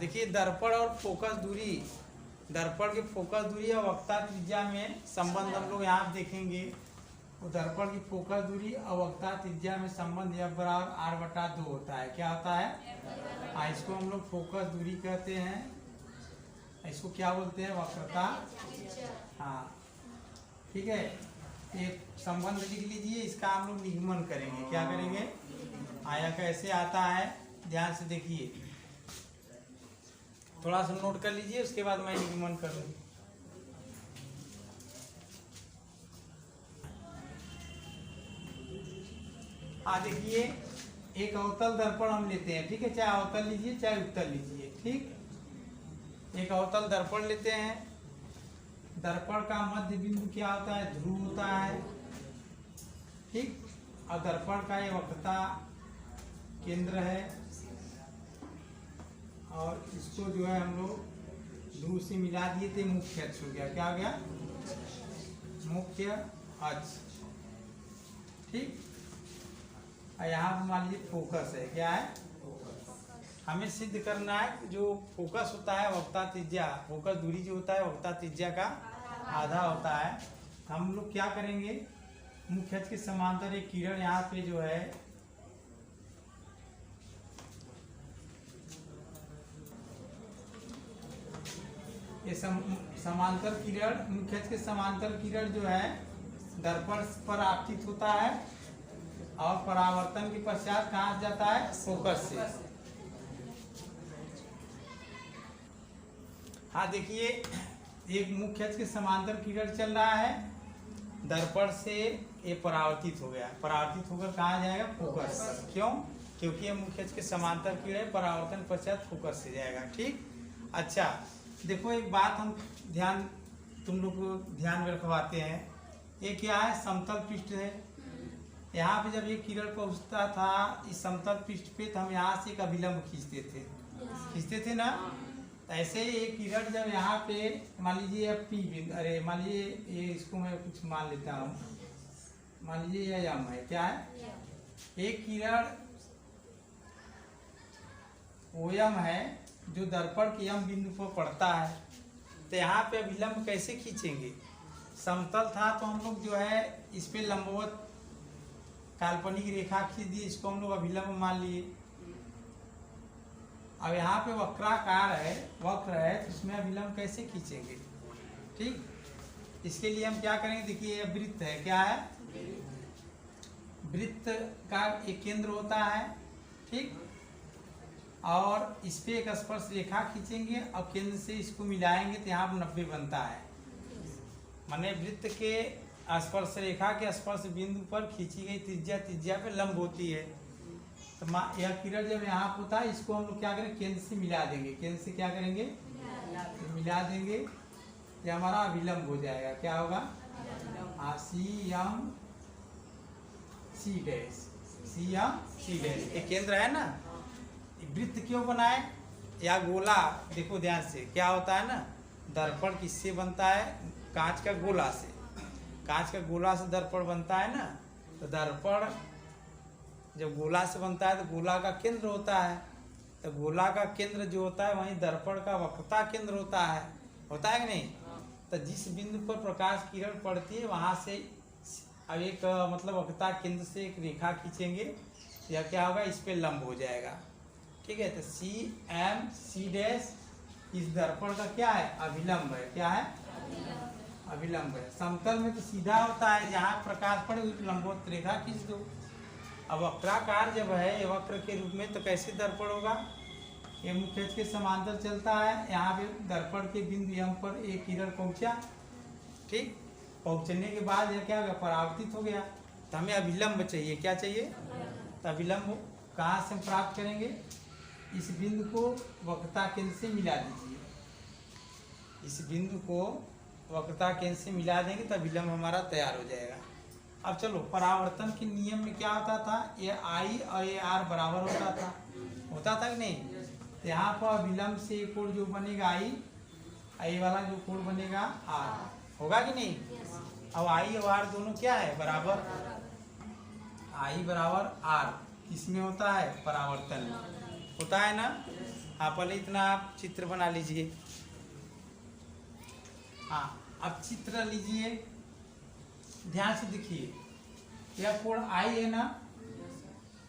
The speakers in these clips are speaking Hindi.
देखिए दर्पण और फोकस दूरी, दर्पण की फोकस दूरी और वक्ता त्रिज्या में संबंध हम लोग यहाँ देखेंगे। तो दर्पण की फोकस दूरी और वक्ता त्रिज्या में संबंध F बराबर R/2 होता है। क्या होता है? इसको हम लोग फोकस दूरी कहते हैं, इसको क्या बोलते हैं? वक्रता। हाँ ठीक है, एक संबंध लिख लीजिए, इसका हम लोग निगमन करेंगे। क्या करेंगे? आया कैसे आता है, ध्यान से देखिए, थोड़ा सा नोट कर लीजिए, उसके बाद मैं निगमन करूँगी। देखिए एक अवतल दर्पण हम लेते हैं, ठीक है, चाहे अवतल लीजिए चाहे उत्तल लीजिए। ठीक, एक अवतल दर्पण लेते हैं। दर्पण का मध्य बिंदु क्या होता है? ध्रुव होता है। ठीक, और दर्पण का ये वक्रता केंद्र है, और इसको जो है हम लोग ध्रुव से मिला दिए थे, मुख्य अक्ष हो गया। क्या हो गया? मुख्य अक्ष। ठीक, और यहाँ पर मान लीजिए फोकस है। क्या है? हमें सिद्ध करना है जो फोकस होता है वक्ता त्रिज्या, फोकस दूरी जो होता है वक्ता त्रिज्या का आधा होता है। हम लोग क्या करेंगे, मुख्य अक्ष के समांतर एक किरण यहाँ पे जो है ये समांतर किरण, मुख्य अक्ष के समांतर किरण जो है दर्पण पर आपतित होता है और परावर्तन के पश्चात कहाँ जाता है? फोकस से। देखिए एक मुख्य अक्ष के समांतर किरण चल रहा है, दर्पण से ये परावर्तित हो गया, परावर्तित होकर कहाँ जाएगा? फोकस। क्यों? क्योंकि ये मुख्य अक्ष के समांतर किरण परावर्तन पश्चात फोकस से जाएगा। ठीक, अच्छा देखो एक बात हम तुम लोग को ध्यान में रखवाते हैं। ये क्या है? समतल पृष्ठ है। यहाँ पे जब ये किरण पहुँचता था इस समतल पृष्ठ पे, तो हम यहाँ से एक अभिलंब खींचते थे ना। ऐसे ही एक किरण जब यहाँ पे मान लीजिए P बिंदु, अरे मान लीजिए ये, इसको मैं कुछ मान लेता हूँ, मान लीजिए यह यम है। क्या है? एक किरण वो यम है जो दर्पण के यम बिंदु पर पड़ता है। तो यहाँ पे अभिलंब कैसे खींचेंगे? समतल था तो हम लोग जो है इस पे लंबवत काल्पनिक रेखा खींच दी, इसको हम लोग अभिलंब मान लिए। अब यहाँ पे वक्राकार है, वक्र है, तो इसमें अभिलंब कैसे खींचेंगे? ठीक, इसके लिए हम क्या करेंगे, देखिए ये वृत्त है। क्या है? वृत्त का एक केंद्र होता है। ठीक, और इस पे एक स्पर्श रेखा खींचेंगे और केंद्र से इसको मिलाएंगे तो यहाँ पर 90 बनता है। माने वृत्त के स्पर्श रेखा के स्पर्श बिंदु पर खींची गई त्रिज्या पे लंब होती है। तो यह किरण जब यहाँ पर होता है, इसको हम लोग क्या करेंगे? केंद्र से मिला देंगे। केंद्र से क्या करेंगे? मिला देंगे, ये हमारा अभिलंब हो जाएगा। क्या होगा? C dash. ये केंद्र है ना। वृत्त क्यों बनाए या गोला? देखो ध्यान से, क्या होता है ना, दर्पण किससे बनता है? कांच का गोला से। कांच का गोला से दर्पण बनता है ना। तो दर्पण जब गोला से बनता है तो गोला का केंद्र होता है, तो गोला का केंद्र जो होता है वहीं दर्पण का वक्रता केंद्र होता है कि नहीं? तो जिस बिंदु पर प्रकाश किरण पड़ती है वहां से अब एक मतलब वक्रता केंद्र से एक रेखा खींचेंगे, या क्या होगा? इस पे लंब हो जाएगा। ठीक है, तो C डैश इस दर्पण का क्या है? अभिलंब है। क्या है? अभिलंब है। समतल में तो सीधा होता है, जहाँ प्रकाश पड़े उस लंबवत रेखा खींच दो। अब वक्राकार जब है ये वक्र के रूप में, तो कैसे दर्पण होगा? ये मुख्य अक्ष के समांतर चलता है, यहाँ पे दर्पण के बिंदु यम पर एक किरण पहुँचा। ठीक, पहुँचने के बाद यह क्या होगा? परावर्तित हो गया। तो हमें अभिलंब चाहिए। क्या चाहिए? तो अभिलंब कहाँ से प्राप्त करेंगे? इस बिंदु को वक्रता केंद्र से मिला दीजिए। इस बिंदु को वक्रता केंद्र से मिला देंगे तो अभिलंब हमारा तैयार हो जाएगा। अब चलो, परावर्तन के नियम में क्या होता था? ये I और ये R बराबर होता था कि नहीं? तो यहाँ पर अभिलंब से एक कोण जो बनेगा I वाला जो कोण बनेगा R होगा कि नहीं? अब I और R दोनों क्या है? बराबर। I बराबर R किसमें होता है? परावर्तन में होता है ना। हाँ, पहले इतना आप चित्र बना लीजिए। हाँ, अब चित्र लीजिए, ध्यान से देखिए, यह कोण आई है ना,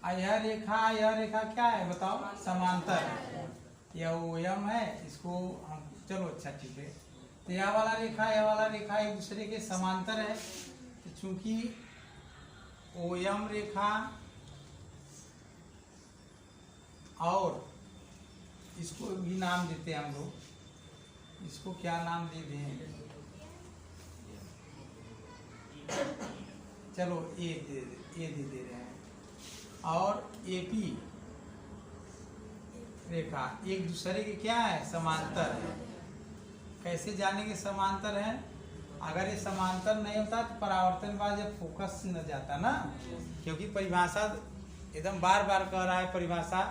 यह रेखा क्या है बताओ, समांतर है। यह OM है, इसको हम चलो अच्छा ठीक है, तो यह वाला रेखा एक दूसरे के समांतर है। तो चूंकि OM रेखा और इसको भी नाम देते हैं हम लोग, इसको क्या नाम दे दें, चलो ए दे रहे हैं। और AP रेखा एक दूसरे के क्या है, समांतर है। कैसे जानेंगे समांतर है, अगर ये समांतर नहीं होता तो परावर्तन बाद जब फोकस न जाता ना, क्योंकि परिभाषा एकदम बार बार कह रहा है परिभाषा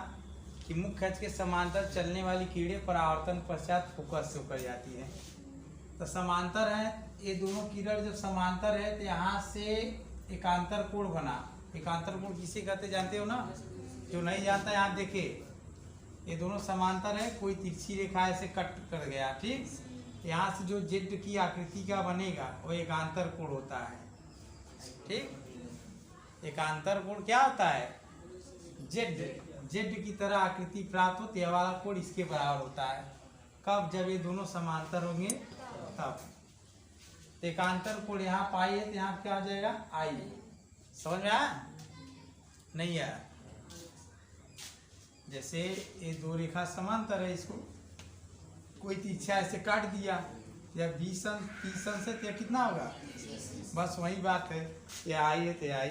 कि मुख्य अक्ष के समांतर चलने वाली किरणें परावर्तन पश्चात फोकस से होकर जाती है। तो समांतर है, ये दोनों किरण जब समांतर है तो यहाँ से एकांतर कोण बना। एकांतर कोण किसे कहते जानते हो ना, जो नहीं जानता यहाँ देखे, ये दोनों समांतर है, कोई तिरछी रेखा ऐसे कट कर गया, ठीक, यहाँ से जो जेड की आकृति का बनेगा वो एकांतर कोण होता है, ठीक। एकांतर कोण क्या होता है, जेड की तरह आकृति प्राप्त हो, यह वाला कोण इसके बराबर होता है। कब, जब ये दोनों समांतर होंगे तब। एकांतर कोण यहाँ पाई है तो यहाँ क्या हो जाएगा, आई। समझ में आया नहीं आया? जैसे ये दो रेखा समांतर है, इसको कोई तिरछा ऐसे काट दिया, या 20 अंश 30 अंश है तो कितना होगा, बस वही बात है, ये आई है तो आई,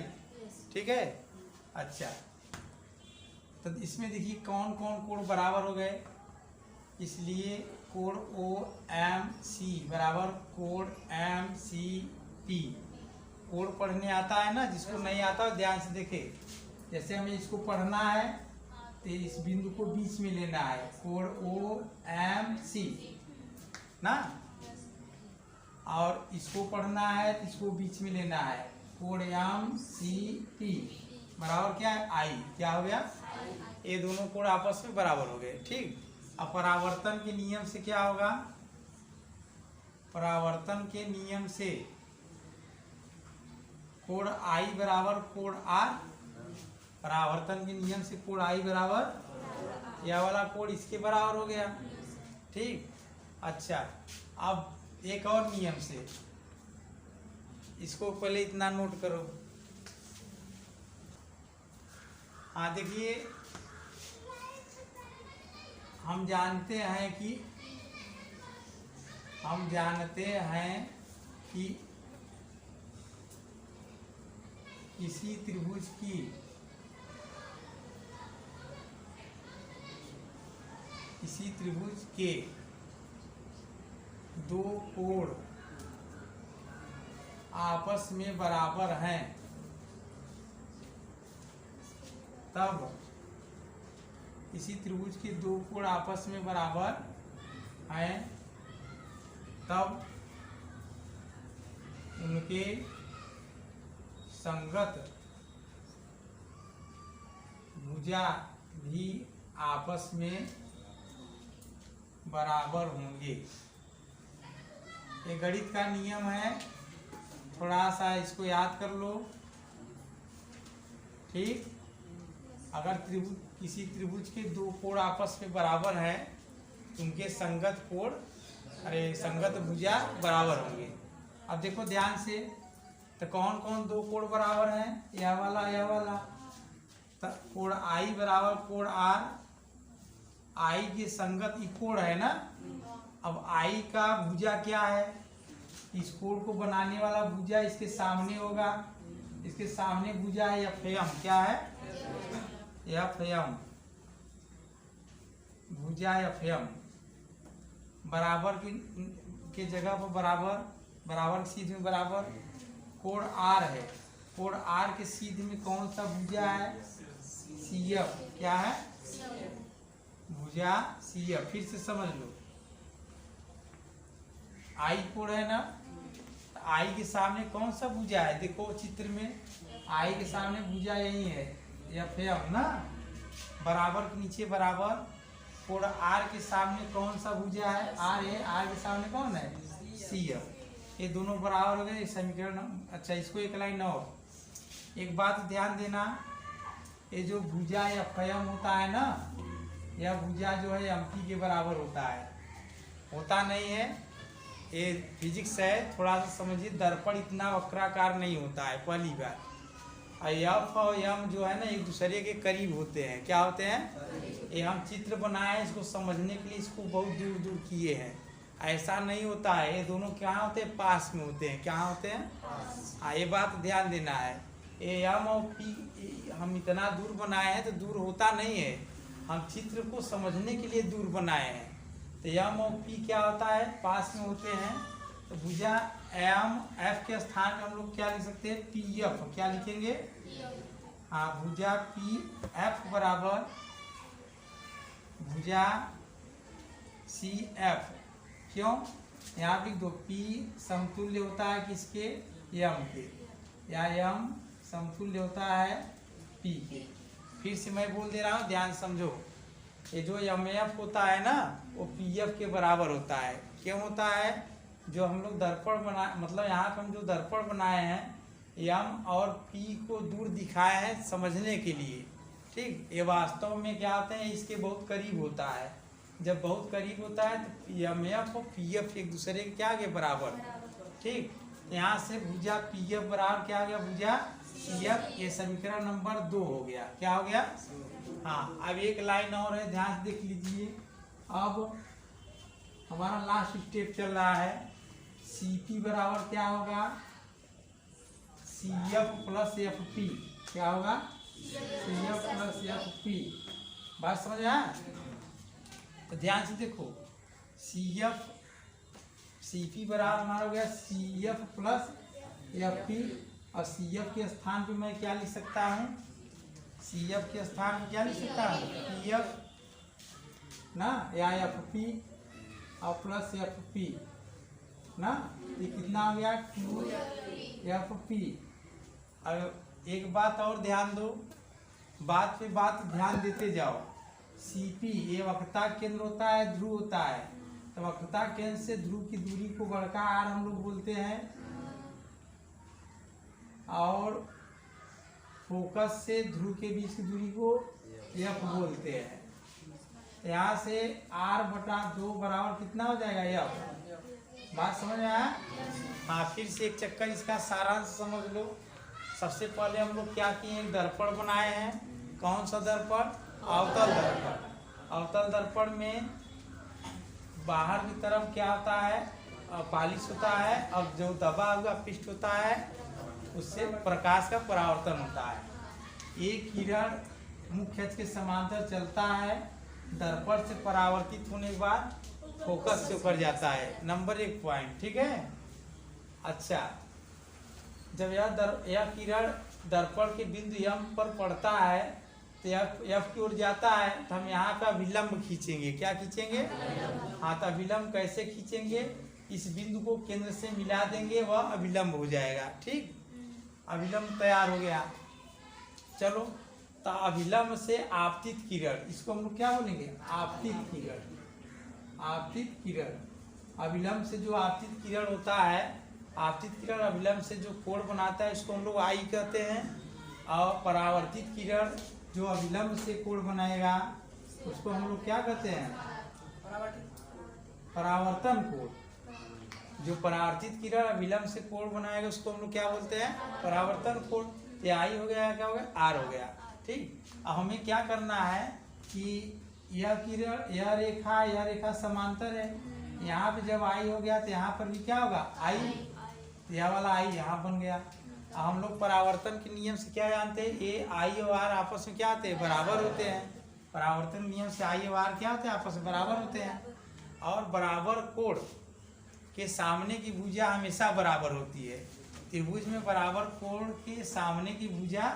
ठीक है। अच्छा, तो इसमें देखिए कौन कौन कोण बराबर हो गए, इसलिए कोण OMC बराबर कोण MCP। कोण पढ़ने आता है ना, जिसको नहीं आता ध्यान से देखे। जैसे हमें इसको पढ़ना है तो इस बिंदु को बीच में लेना है, कोण OMC ना, और इसको पढ़ना है तो इसको बीच में लेना है, कोण MCP बराबर क्या है, आई। क्या हो गया, ये दोनों कोण आपस में बराबर हो गए, ठीक। अब परावर्तन के नियम से क्या होगा, परावर्तन के नियम से कोण I बराबर कोण R, परावर्तन के नियम से कोण I बराबर यह वाला कोण इसके बराबर हो गया, ठीक। अच्छा, अब एक और नियम से, इसको पहले इतना नोट करो। हाँ देखिए, हम जानते हैं कि किसी त्रिभुज के दो कोण आपस में बराबर हैं, तब किसी त्रिभुज के दो कोण आपस में बराबर हैं, तब उनके संगत भुजा भी आपस में बराबर होंगे। ये गणित का नियम है, थोड़ा सा इसको याद कर लो, ठीक। अगर किसी त्रिभुज के दो कोण आपस में बराबर हैं, उनके संगत भुजा बराबर होंगे। अब देखो ध्यान से, तो कौन कौन दो कोण बराबर हैं, यह वाला, तो कोण I बराबर कोण R, I के संगत ई कोण है ना। अब I का भुजा क्या है, इस कोण को बनाने वाला भुजा इसके सामने होगा, इसके सामने भुजा है एफएम, क्या है, एफएम भुजा एफएम, बराबर के जगह पर बराबर सीध में बराबर कोण R है, कोण R के सीध में कौन सा भुजा है, CF, क्या है, भुजा CF। फिर से समझ लो, I कोण है ना, I के सामने कौन सा भुजा है, देखो चित्र में I के सामने भुजा यही है, एफएम ना, बराबर के नीचे बराबर कोण आर के सामने कौन सा भुजा है, आर है, आर के सामने कौन है, सी एफ। ये दोनों बराबर हो गए समीकरण। अच्छा इसको एक लाइन और, एक बात ध्यान देना, ये जो भुजा या फयम होता है ना, यह भुजा जो है एमपी के बराबर होता है, होता नहीं है। ये फिजिक्स है, थोड़ा सा समझिए। दर्पण इतना वक्राकार नहीं होता है, पहली बार। एफ और एम जो है ना एक दूसरे के करीब होते हैं। क्या होते हैं? ये हम चित्र बनाए हैं इसको समझने के लिए, इसको बहुत दूर दूर किए हैं। ऐसा नहीं होता है, ये दोनों क्या होते हैं, पास में होते हैं। क्या होते हैं? हाँ, ये बात ध्यान देना है। ये एम और पी हम इतना दूर बनाए हैं तो दूर होता नहीं है, हम चित्र को समझने के लिए दूर बनाए हैं। तो एम और पी क्या होता है, पास में होते हैं। तो भुजा एम एफ के स्थान में हम लोग क्या लिख सकते हैं, पी एफ। क्या लिखेंगे? हाँ, भुजा पी एफ बराबर भुजा सी एफ। क्यों? यहाँ लिख दो, पी समतुल्य होता है किसके, एम के, या एम समतुल्य होता है पी के। फिर से मैं बोल दे रहा हूँ, ध्यान समझो। ये जो एम एफ होता है ना वो पी एफ के बराबर होता है। क्यों होता है? जो हम लोग दर्पण बनाए, मतलब यहाँ पर हम जो दर्पण बनाए हैं, एम और पी को दूर दिखाए हैं समझने के लिए। ठीक, ये वास्तव में क्या होते हैं, इसके बहुत करीब होता है। जब बहुत करीब होता है तो एम एफ और पी एफ एक दूसरे के क्या गए, बराबर। ठीक, यहाँ से भुजा पी एफ बराबर क्या हो गया, भुजा सी एफ। ये समीकरण नंबर 2 हो गया। क्या हो गया? हाँ, अब एक लाइन और है, ध्यान से देख लीजिए। अब हमारा लास्ट स्टेप चल रहा है। सी पी बराबर क्या होगा, C F plus F P. क्या होगा? C F plus F P. बात समझ आया? तो ध्यान से देखो, सी एफ सी पी बराबर हमारा हो गया C F plus F P. और सी एफ के स्थान पे मैं क्या लिख सकता हूँ, सी एफ के स्थान पे क्या लिख सकता हूँ, पी एफ ना, या एफ पी और प्लस एफ पी ना। ये कितना हो गया, 2FP। अब एक बात और ध्यान दो, बात पे बात ध्यान देते जाओ। CP ये वक्रता केंद्र होता है, ध्रुव होता है। तो वक्रता केंद्र से ध्रुव की दूरी को बड़का आर हम लोग बोलते हैं, और फोकस से ध्रुव के बीच की दूरी को F बोलते हैं। यहाँ से R/2 बराबर कितना हो जाएगा, F। बात समझ में आया? हाँ, फिर से एक चक्कर इसका सारांश समझ लो। सबसे पहले हम लोग क्या किए, एक दर्पण बनाए हैं। कौन सा दर्पण? अवतल दर्पण। अवतल दर्पण में बाहर की तरफ क्या होता है, पालिश होता है, और जो दबा हुआ पृष्ठ होता है उससे प्रकाश का परावर्तन होता है। एक किरण मुख्य अक्ष के समांतर चलता है, दर्पण से परावर्तित होने के बाद फोकस से ऊपर जाता है। नंबर 1 पॉइंट, ठीक है। अच्छा, जब यह किरण दर्पण के बिंदु एम पर पड़ता है तो एफ की ओर जाता है, तो हम यहाँ का अभिलंब खींचेंगे। क्या खींचेंगे? हाँ, तो अभिलंब कैसे खींचेंगे, इस बिंदु को केंद्र से मिला देंगे, वह अभिलंब हो जाएगा। ठीक, अभिलंब तैयार हो गया। चलो, तो अभिलंब से आपतित किरण, इसको हम लोग क्या बोलेंगे, आपतित किरण। आपतित किरण, अभिलंब से जो आपतित किरण होता है, आपतित किरण अभिलंब से जो कोण बनाता है उसको हम लोग आई कहते हैं। और परावर्तित किरण जो अभिलंब से कोण बनाएगा उसको हम लोग क्या कहते हैं, परावर्तन कोण। जो परावर्तित किरण अभिलंब से कोण बनाएगा उसको हम लोग क्या बोलते हैं, परावर्तन कोण। ये आई हो गया, क्या हो गया, आर हो गया। ठीक, अब हमें क्या करना है कि यह किरण, यह रेखा समांतर है। यहाँ पे जब आई हो गया तो यहाँ पर भी क्या होगा, आई। यह वाला आई यहाँ बन गया। अब हम लोग परावर्तन के नियम से क्या जानते हैं, ए आई और आर आपस में क्या होते हैं, बराबर होते हैं। परावर्तन नियम से आई और आर क्या होते हैं, आपस में बराबर होते हैं। और बराबर कोण के सामने की भुजा हमेशा बराबर होती है। त्रिभुज में बराबर कोण के सामने की भुजा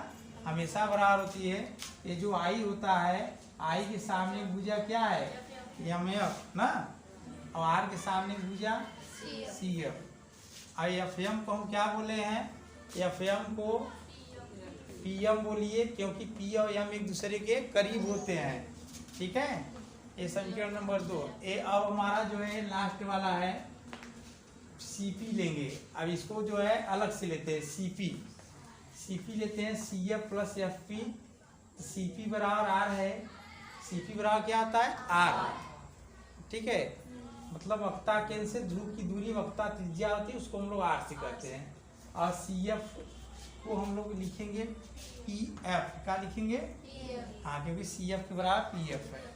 हमेशा बराबर होती है। ये जो आई होता है, आई के सामने भुजा क्या है, एम एफ ना, और आर के सामने भुजा सी एफ। और एफ एम को हम क्या बोले हैं, एफ एम को पी एम बोलिए, क्योंकि पी और एम एक दूसरे के करीब होते हैं। ठीक है, ये समीकरण नंबर 2। ये अब हमारा जो है लास्ट वाला है CP लेंगे। अब इसको जो है अलग से लेते हैं CP लेते हैं CF प्लस FP। CP बराबर R है। CP बराबर क्या आता है R, ठीक है। मतलब वक्ता केंद्र से ध्रुव की दूरी वक्ता त्रिज्या होती है, उसको हम लोग R से कहते हैं। और CF को हम लोग लिखेंगे PF, क्या लिखेंगे हाँ, क्योंकि CF के बराबर PF है।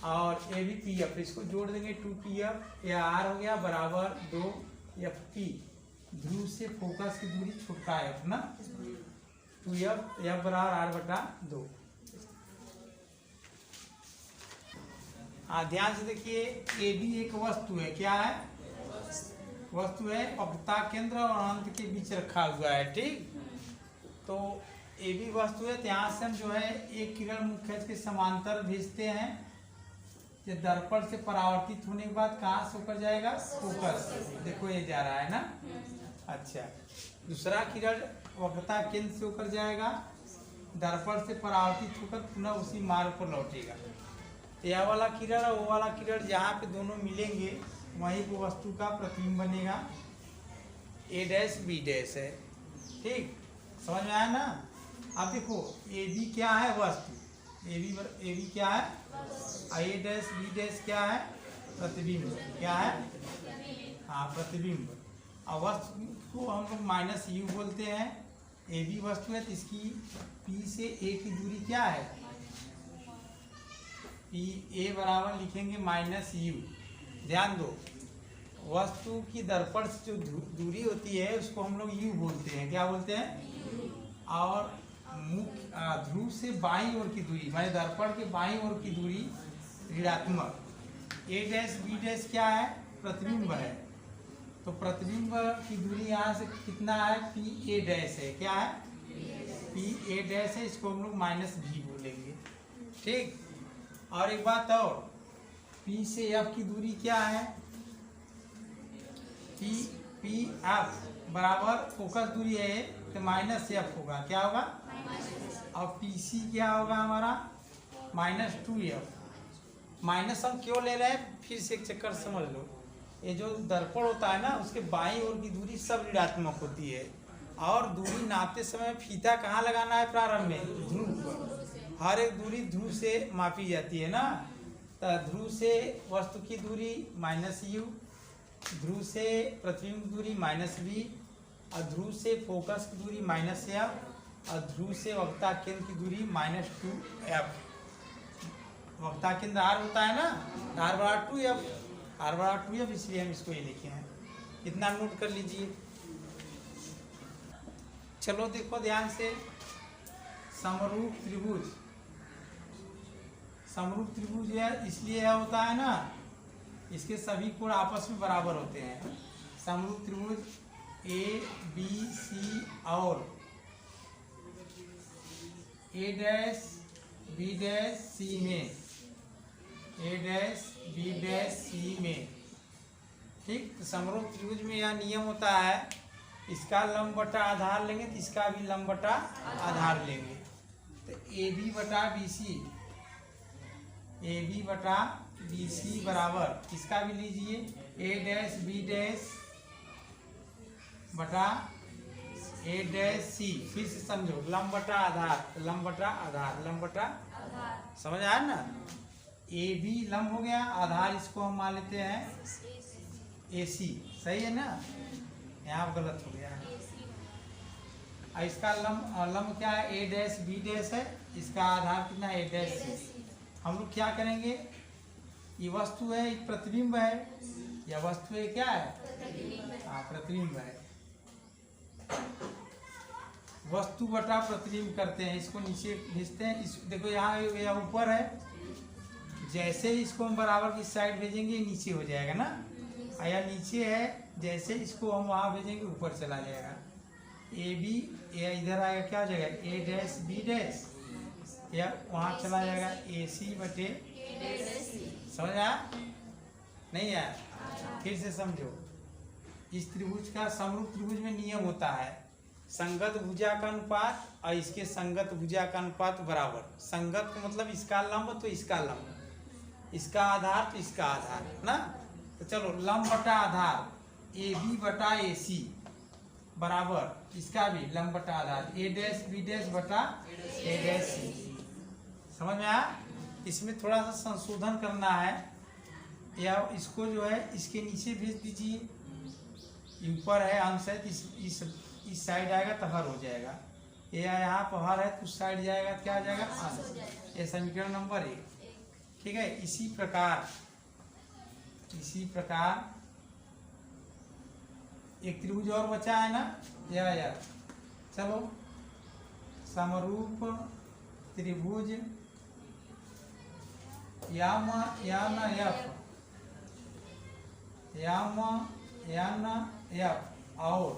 और ये भी PF, इसको जोड़ देंगे 2PF, या R हो गया बराबर 2FP। ध्रुव से फोकस की दूरी छोटा f ना, 2F बराबर R बटा 2। हाँ, ध्यान से देखिए, AB एक वस्तु है। क्या है? वस्तु है, वक्ता केंद्र और अनंत के बीच रखा हुआ है, ठीक। तो AB वस्तु है, तो यहाँ से हम जो है एक किरण मुख्य के समांतर भेजते हैं। ये दर्पण से परावर्तित होने के बाद कहाँ से होकर जाएगा? फोकस। देखो ये जा रहा है ना। अच्छा, दूसरा किरण वक्रता केंद्र से होकर जाएगा, दर्पण से परावर्तित होकर पुनः उसी मार्ग पर लौटेगा। यह वाला किरण और वो वाला किरण जहाँ पे दोनों मिलेंगे वहीं वो वस्तु का प्रतिबिंब बनेगा। A डैश B डैश है, ठीक, समझ में आया ना। अब देखो AB क्या है? वस्तु। AB क्या है? A डैश B डैश क्या है? प्रतिबिंब। क्या है? हाँ, प्रतिबिंब। और वस्तु को हम लोग माइनस U बोलते हैं। AB वस्तु है तो इसकी P से A की दूरी क्या है? A बराबर लिखेंगे माइनस U। ध्यान दो, वस्तु की दर्पण से जो दूरी होती है उसको हम लोग U बोलते हैं। क्या बोलते हैं? और मुख्य ध्रुव से बाईं ओर की दूरी, माने दर्पण के बाईं ओर की दूरी ऋणात्मक। A डैश B डैश क्या है? प्रतिबिंब है। तो प्रतिबिंब की दूरी यहाँ से कितना है? PA डैश है। क्या है? PA डैश है, इसको हम लोग माइनस V बोलेंगे, ठीक। और एक बात और, P से F की दूरी क्या है? PF बराबर फोकस दूरी है तो माइनस F होगा। क्या होगा? और PC क्या होगा हमारा? Minus 2F। माइनस हम क्यों ले रहे हैं? फिर से एक चक्कर समझ लो, ये जो दर्पण होता है ना उसके बाईं ओर की दूरी सब ऋणात्मक होती है। और दूरी नापते समय फीता कहाँ लगाना है? प्रारंभ में ध्रुव पर। हर एक दूरी ध्रुव से मापी जाती है ना। तो ध्रुव से वस्तु की दूरी माइनस U, ध्रुव से प्रतिबिंब दूरी माइनस V, और ध्रुव से फोकस की दूरी माइनस F, और ध्रुव से वक्ता केंद्र की दूरी माइनस 2F। वक्ता केंद्र R होता है ना, R बराबर 2F, R बराबर 2F, इसलिए हम इसको ये लिखे हैं। इतना नोट कर लीजिए। चलो देखो ध्यान से, समरूप त्रिभुज। समरूप त्रिभुज है इसलिए यह होता है ना, इसके सभी कोण आपस में बराबर होते हैं। समरूप त्रिभुज ABC और A dash B dash C में, A dash B dash C में, ठीक। तो समरूप त्रिभुज में यह नियम होता है, इसका लंब बटा आधार लेंगे तो इसका भी लंब बटा आधार लेंगे। तो AB बटा BC, AB बटा BC बराबर इसका भी लीजिए A डैश B डैश बटा A डैश C। फिर से समझो, लंब बटा आधार, लंब बटा आधार, लंब बटा आधार, समझ आया ना। AB लंब हो गया, आधार इसको हम मान लेते हैं AC, सही है ना। यहाँ गलत हो गया है। इसका लंब क्या है? A डैश B डैश है, इसका आधार कितना है? A dash C। हम लोग क्या करेंगे, ये वस्तु है, एक प्रतिबिंब है, या वस्तु है क्या है? हाँ, प्रतिबिंब है। वस्तु बटा प्रतिबिंब करते हैं, इसको नीचे भेजते हैं। इस देखो यहाँ ऊपर है, जैसे ही इसको हम बराबर की साइड भेजेंगे नीचे हो जाएगा ना। या नीचे है, जैसे इसको हम वहाँ भेजेंगे ऊपर चला जाएगा। AB या इधर आएगा, क्या हो जाएगा? A डैश B डैश, या वहाँ चला जाएगा AC बटे, समझ आया? नहीं आया? फिर से समझो, इस त्रिभुज का, समरूप त्रिभुज में नियम होता है संगत भुजा का अनुपात और इसके संगत भुजा का अनुपात बराबर। संगत का मतलब इसका लंब तो इसका लंब, इसका आधार तो इसका आधार ना। तो चलो लंब बटा आधार ए बी बटा ए सी बराबर इसका भी लंब बटा आधार ए डैश बी डैश बटा ए डैश सी। समझ में आया? इसमें थोड़ा सा संशोधन करना है, या इसको जो है इसके नीचे भेज दीजिए। ऊपर है अंश है, इस साइड आएगा तो हर हो जाएगा। ये यहाँ पर हर है तो उस साइड जाएगा तो क्या आ जाएगा अंश। ये समीकरण नंबर 1। ठीक है, इसी प्रकार एक त्रिभुज और बचा है ना यार। चलो समरूप त्रिभुज यम यन एफ और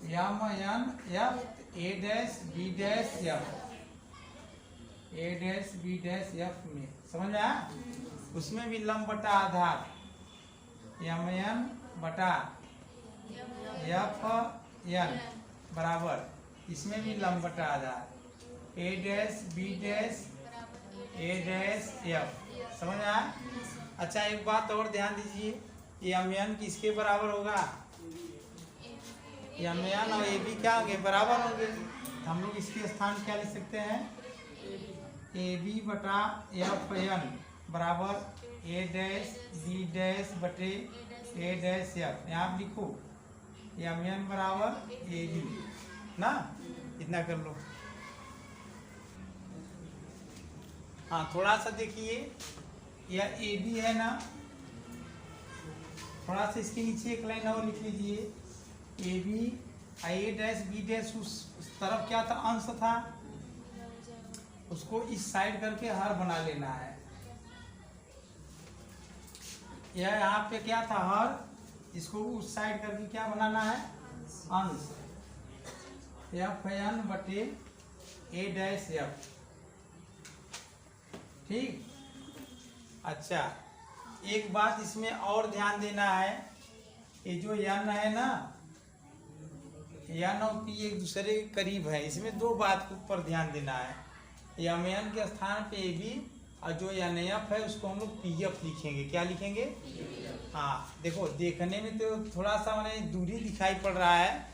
M N F A dash B dash F में समझ में आया? उसमें भी लंब बटा आधार यम एन बटा एफ एन बराबर इसमें भी लंब बटा आधार A dash B dash A dash F. समझ में आया? अच्छा एक बात और ध्यान दीजिए, यम एन किसके बराबर होगा? यम एन और ए बी क्या होंगे? बराबर होंगे। हम लोग इसके स्थान क्या लिख सकते हैं? ए बी बटा एफ एन बराबर ए डैश बी डैश बटे ए डैश एफ। यहाँ आप लिखो यम एन बराबर ए बी ना, इतना कर लो। हाँ थोड़ा सा देखिए, यह ए बी है ना, थोड़ा सा इसके नीचे एक लाइन और लिख लीजिए। A B A dash B dash उस तरफ क्या था? अंश था, उसको इस साइड करके हर बना लेना है। यह यहाँ पे क्या था? हर, इसको उस साइड करके क्या बनाना है? अंश। एफ एन बटे ए डैश एफ। ठीक। अच्छा एक बात इसमें और ध्यान देना है, ये जो यन है ना, यन और पी एक दूसरे के करीब है। इसमें दो बात के ऊपर ध्यान देना है। यम एन के स्थान पे ए बी और जो एन एफ है उसको हम लोग पी एफ लिखेंगे। क्या लिखेंगे? हाँ देखो, देखने में तो थोड़ा सा मैंने दूरी दिखाई पड़ रहा है,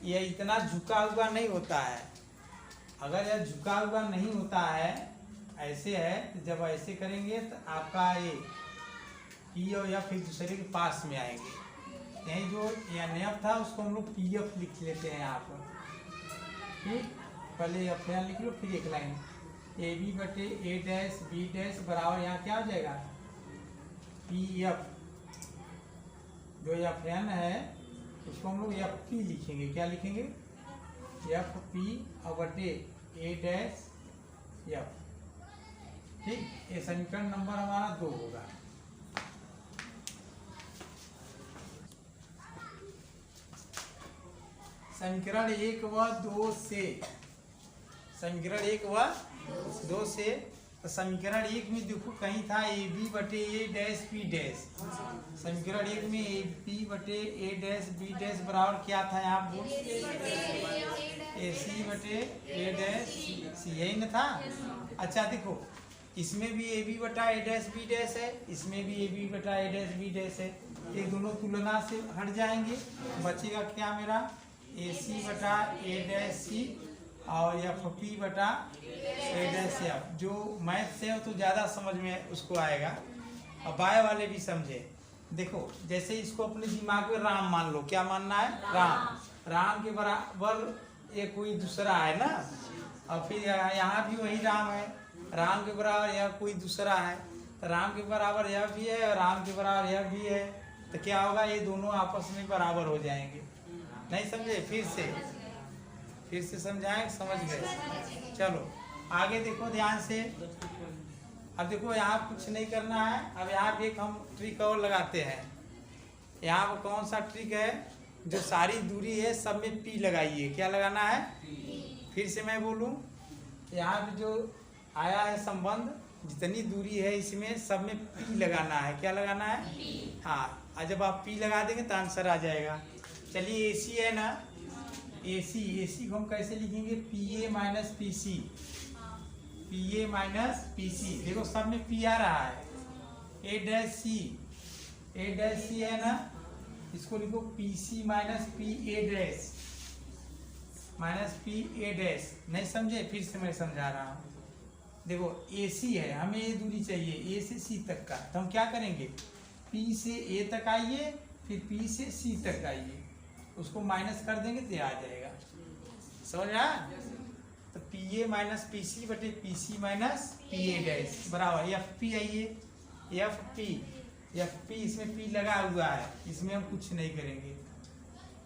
यह इतना झुका हुआ नहीं होता है। अगर यह झुका हुआ नहीं होता है, ऐसे है, तो जब ऐसे करेंगे तो आपका ये पी और एफ एक दूसरे के पास में आएंगे। यही जो एन एफ था उसको हम लोग पी एफ लिख लेते हैं यहाँ पर। ठीक, पहले एफ एन लिख लो, फिर एक लाइन ए बी बटे ए डैश बी डैश बराबर यहाँ क्या हो जाएगा? P F. जो एफ एन है उसको हम लोग एफ पी लिखेंगे। क्या लिखेंगे? एफ पी और बटे ए डैश एफ। ठीक, ये समीकरण नंबर हमारा 2 होगा। समीकरण 1 व 2 से, समीकरण 1 व 2 से, तो समीकरण 1 में देखो कहीं था ए बी बटे ए डैश बी डैश। समीकरण 1 में ए बी बटे ए डैश बी डैश बराबर क्या था? यहाँ पर ए सी बटे ए डैश सी, यही न था? अच्छा देखो, इसमें भी ए बी बटा ए डैश बी डैश है, इसमें भी ए बी बटा ए डैश बी डैश है। ये दोनों तुलना से हट जाएंगे, बचेगा क्या मेरा? ए सी बटा ए डैश सी और एफ पी बटा ए डैश एफ। जो मैथ से हो तो ज़्यादा समझ में उसको आएगा, अब बाय वाले भी समझे। देखो जैसे इसको अपने दिमाग में राम मान लो। क्या मानना है? राम। राम के बराबर ये कोई दूसरा है ना, और फिर यहाँ भी वही राम है। राम के बराबर यह कोई दूसरा है, तो राम के बराबर यह भी है और राम के बराबर यह भी है, तो क्या होगा? ये दोनों आपस में बराबर हो जाएंगे। नहीं समझे? फिर से समझाएं, समझ गए? चलो आगे देखो ध्यान से। अब देखो यहाँ कुछ नहीं करना है। अब यहाँ पे एक हम ट्रिक और लगाते हैं। यहाँ पर कौन सा ट्रिक है? जो सारी दूरी है सब में पी लगाइए। क्या लगाना है? फिर से मैं बोलूँ, यहाँ पे जो आया है संबंध, जितनी दूरी है इसमें सब में पी लगाना है। क्या लगाना है? हाँ, और जब आप पी लगा देंगे तो आंसर आ जाएगा। चलिए ए सी है ना, ए सी को हम कैसे लिखेंगे? P A minus P C. P A minus P C, देखो सब में पी आ रहा है, ए डैश सी, ए डैश सी है ना, इसको लिखो P C minus P A dash, minus P A dash. नहीं समझे, फिर से मैं समझा रहा हूँ। देखो ए सी है, हमें ये दूरी चाहिए ए से सी तक का, तो हम क्या करेंगे, पी से ए तक आइए, फिर पी से सी तक आइए, उसको माइनस कर देंगे तो ये आ जाएगा, समझ आया। तो P A minus P C बटे P C minus P A dash बराबर एफ पी। आइए एफ पी, एफ पी इसमें पी लगा हुआ है, इसमें हम कुछ नहीं करेंगे,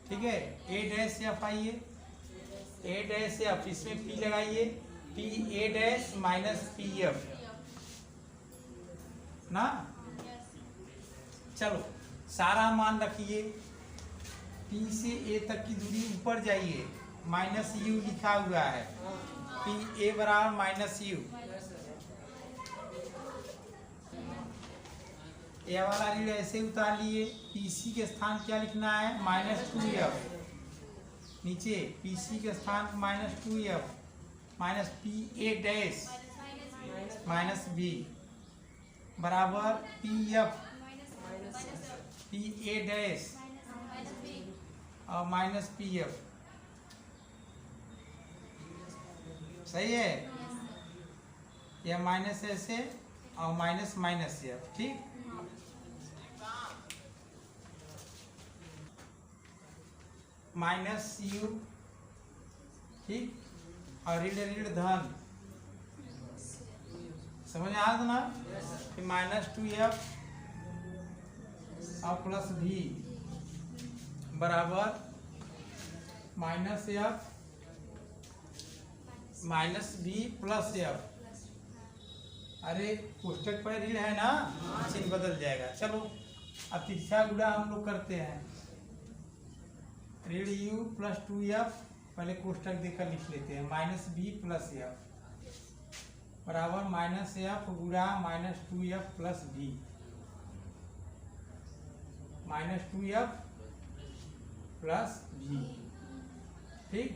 ठीक है। ए डैश एफ, आइए ए डैश एफ, इसमें पी लगाइए, P A dash minus P F ना। चलो सारा मान रखिए, पी से ए तक की दूरी ऊपर जाइए, माइनस यू लिखा हुआ है, पी ए बराबर माइनस यू, ए वाला रीड ऐसे उतार लिए, पी सी के स्थान क्या लिखना है, माइनस टू एफ, नीचे पी सी के स्थान minus two F minus P A dash minus B बराबर P F P A dash और माइनस पी एफ, सही है। यह माइनस ऐसे और माइनस माइनस एफ, ठीक। माइनस यू, ठीक, और ऋण ऋण धन, समझ आ रहा ना। फिर माइनस टू एफ और प्लस भी बराबर minus F minus B plus F. अरे कोष्टक पर ऋण है ना, चिन्ह बदल जाएगा। चलो अब तिरछा गुणा हम लोग करते हैं, ऋण यू प्लस टू एफ, पहले कोष्टक देकर लिख लेते हैं, माइनस बी प्लस एफ बराबर माइनस एफ गुणा minus two F plus B, minus two F plus B, ठीक।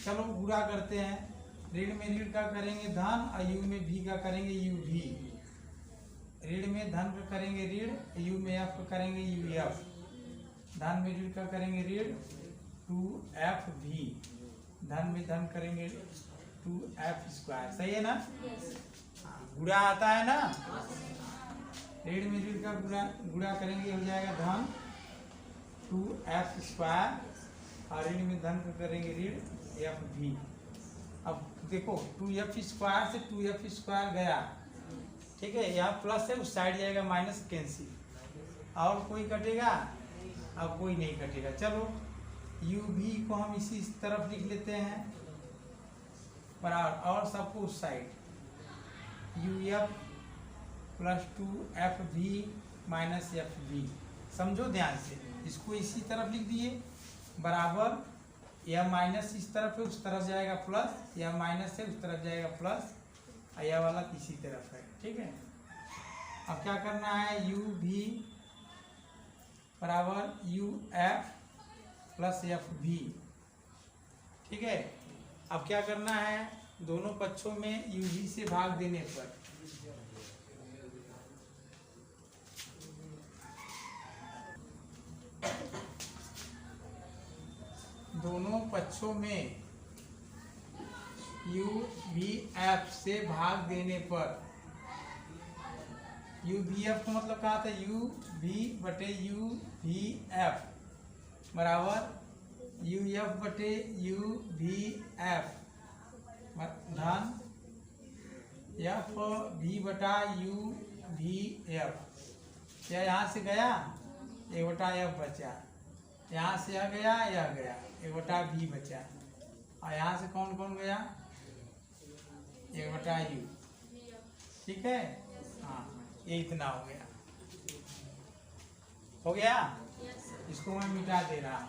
चलो गुणा करते हैं, ऋण में ऋण का करेंगे धन और यू में भी का करेंगे यू भी, ऋण में धन का करेंगे ऋण, यू में एफ का करेंगे यू एफ, धन में ऋण का करेंगे ऋण टू एफ भी, धन में धन करेंगे टू एफ स्क्वायर, सही है ना। गुणा आता है ना, ऋण में ऋण का गुणा करेंगे हो जाएगा धन टू एफ स्क्वायर और ऋण में धन का करेंगे ऋण एफ भी। अब देखो टू एफ स्क्वायर से टू एफ स्क्वायर गया, ठीक है, यहाँ प्लस है उस साइड जाएगा माइनस, कैंसिल, और कोई कटेगा, अब कोई नहीं कटेगा। चलो यू भी को हम इसी तरफ लिख लेते हैं बराबर, और सबको उस side, U F plus two F भी माइनस एफ भी, समझो ध्यान से, इसको इसी तरफ लिख दिए बराबर, या माइनस इस तरफ है उस तरफ जाएगा प्लस, या माइनस है उस तरफ जाएगा प्लस, यह वाला इसी तरफ है, ठीक है। अब क्या करना है, यू भी बराबर यू एफ प्लस एफ भी, ठीक है। अब क्या करना है, दोनों पक्षों में यू भी से भाग देने पर दोनों पक्षों में यू वी एफ से भाग देने पर, यू वी एफ का मतलब क्या था, यू वी बटे यू वी एफ बराबर यू एफ बटे यू वी एफ धन एफ भी बटा यू वी एफ, क्या यहाँ से गया, एक बटा एफ बचा, यहाँ से यह गया, एक बटा भी बचा, और यहाँ से कौन कौन गया, एक बटा यू, ठीक है। हाँ ये इतना हो गया, हो गया। इसको मैं मिटा दे रहा हूँ।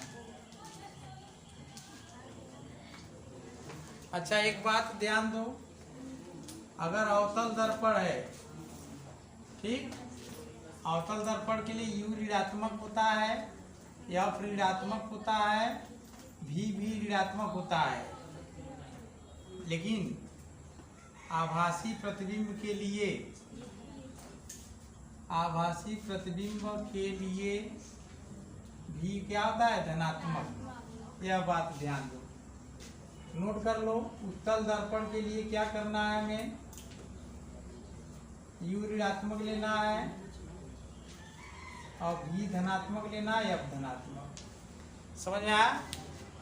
अच्छा एक बात ध्यान दो, अगर अवतल दर्पण है, ठीक, अवतल दर्पण के लिए यू ऋणात्मक होता है, एफ ऋणात्मक होता है, भी ऋणात्मक होता है, लेकिन आभासी प्रतिबिंब के लिए, आभासी प्रतिबिंब के लिए भी क्या होता है, धनात्मक। यह बात ध्यान दो, नोट कर लो। उत्तल दर्पण के लिए क्या करना है, हमें U ऋणात्मक लेना है और V धनात्मक लेना है, F धनात्मक। समझ में आया?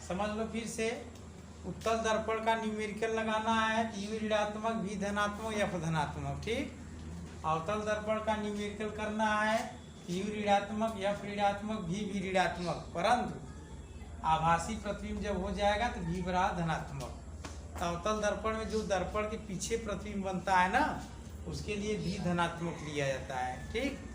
समझ लो फिर से। उत्तल दर्पण का न्यूमेरिकल लगाना है, U ऋणात्मक, V धनात्मक, F धनात्मक, ठीक। अवतल दर्पण का न्यूमेरिकल करना है, U ऋणात्मक, F ऋणात्मक, V ऋणात्मक। परंतु आभासी प्रतिबिंब जब हो जाएगा तो V बराबर धनात्मक। अवतल दर्पण में जो दर्पण के पीछे प्रतिबिंब बनता है ना, उसके लिए V धनात्मक लिया जाता है, ठीक।